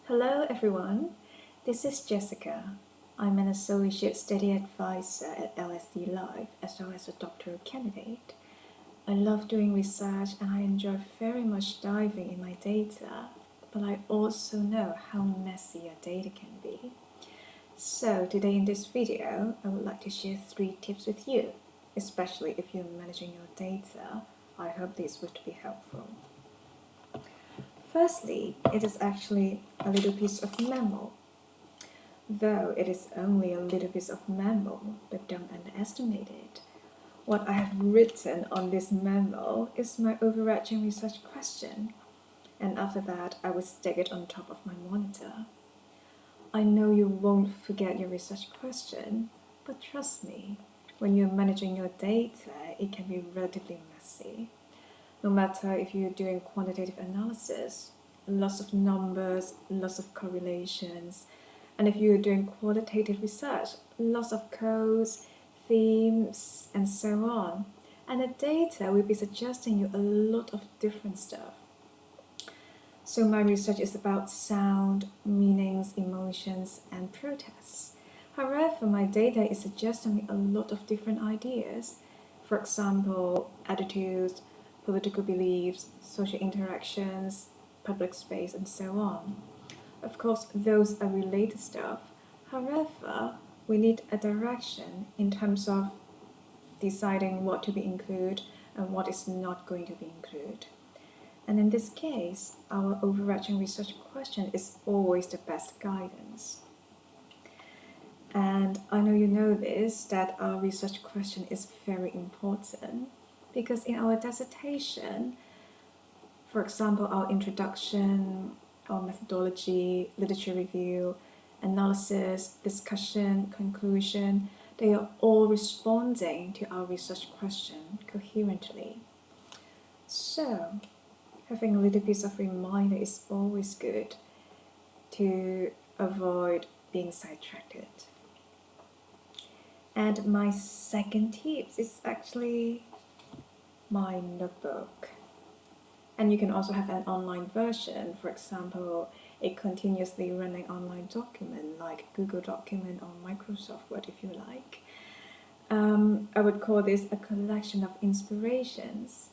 Hello everyone, this is Jessica. I'm an Associate Study Advisor at LSE Live as well as a Doctoral Candidate. I love doing research and I enjoy very much diving in my data, but I also know how messy your data can be. So today in this video, I would like to share 3 tips with you, especially if you're managing your data. I hope this would be helpful. Firstly, it is actually a little piece of memo. Though it is only a little piece of memo, but don't underestimate it. What I have written on this memo is my overarching research question, and after that I will stick it on top of my monitor. I know you won't forget your research question, but trust me, when you're managing your data, it can be relatively messy. No matter if you're doing quantitative analysis, lots of numbers, lots of correlations, and if you're doing qualitative research, lots of codes, themes, and so on. And the data will be suggesting you a lot of different stuff. So my research is about sound, meanings, emotions, and protests. However, my data is suggesting me a lot of different ideas. For example, attitudes, political beliefs, social interactions, public space, and so on. Of course, those are related stuff. However, we need a direction in terms of deciding what to be included and what is not going to be included. And in this case, our overarching research question is always the best guidance. And I know you know this, that our research question is very important because in our dissertation, for example, our introduction, our methodology, literature review, analysis, discussion, conclusion, they are all responding to our research question coherently. So, having a little piece of reminder is always good to avoid being sidetracked. And my second tip is actually my notebook. And you can also have an online version, for example, a continuously running online document like Google Document or Microsoft Word if you like. I would call this a collection of inspirations.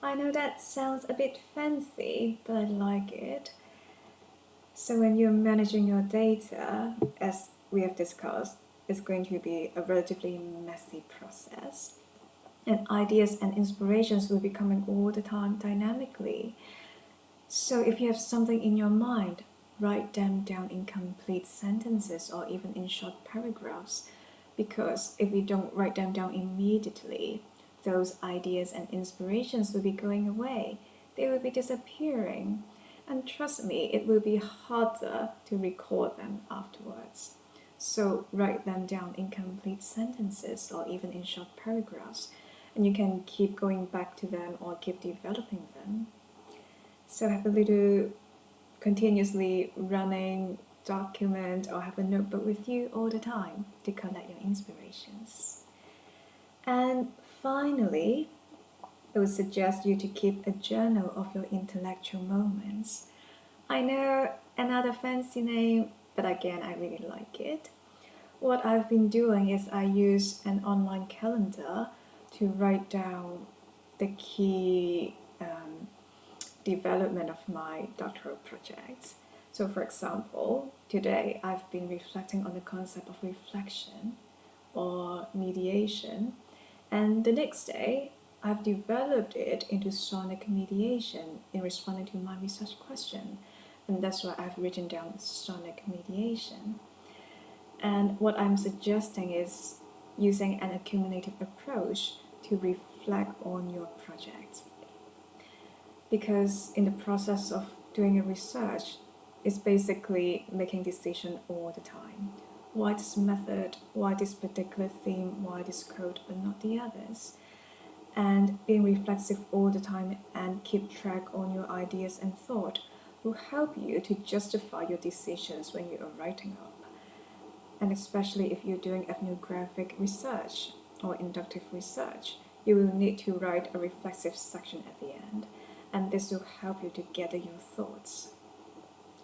I know that sounds a bit fancy, but I like it. So when you're managing your data, as we have discussed, it's going to be a relatively messy process. And ideas and inspirations will be coming all the time dynamically. So if you have something in your mind, write them down in complete sentences or even in short paragraphs. Because if we don't write them down immediately, those ideas and inspirations will be going away. They will be disappearing. And trust me, it will be harder to record them afterwards. So write them down in complete sentences or even in short paragraphs. And you can keep going back to them or keep developing them. So have a little continuously running document or have a notebook with you all the time to collect your inspirations. And finally, I would suggest you to keep a journal of your intellectual moments. I know another fancy name, but again, I really like it. What I've been doing is I use an online calendar to write down the key development of my doctoral projects. So for example, today I've been reflecting on the concept of reflection or mediation, and the next day I've developed it into sonic mediation in responding to my research question, and that's why I've written down sonic mediation. And what I'm suggesting is using an accumulative approach to reflect on your project. Because in the process of doing a research, it's basically making decisions all the time. Why this method, why this particular theme, why this code, but not the others? And being reflexive all the time and keep track on your ideas and thought will help you to justify your decisions when you are writing up. And especially if you're doing ethnographic research or inductive research, you will need to write a reflexive section at the end, and this will help you to gather your thoughts.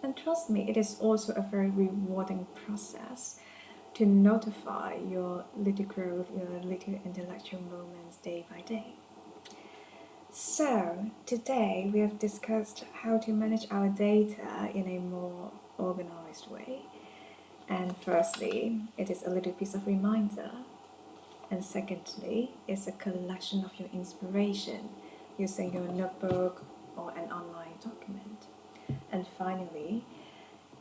And trust me, it is also a very rewarding process to notify your little growth, your little intellectual moments day by day. So, today we have discussed how to manage our data in a more organized way. And firstly, it is a little piece of reminder. And secondly, it's a collection of your inspiration using your notebook or an online document. And finally,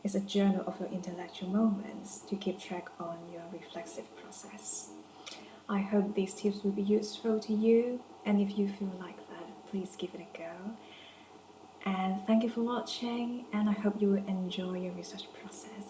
it's a journal of your intellectual moments to keep track on your reflexive process. I hope these tips will be useful to you, and if you feel like that, please give it a go. And thank you for watching, and I hope you will enjoy your research process.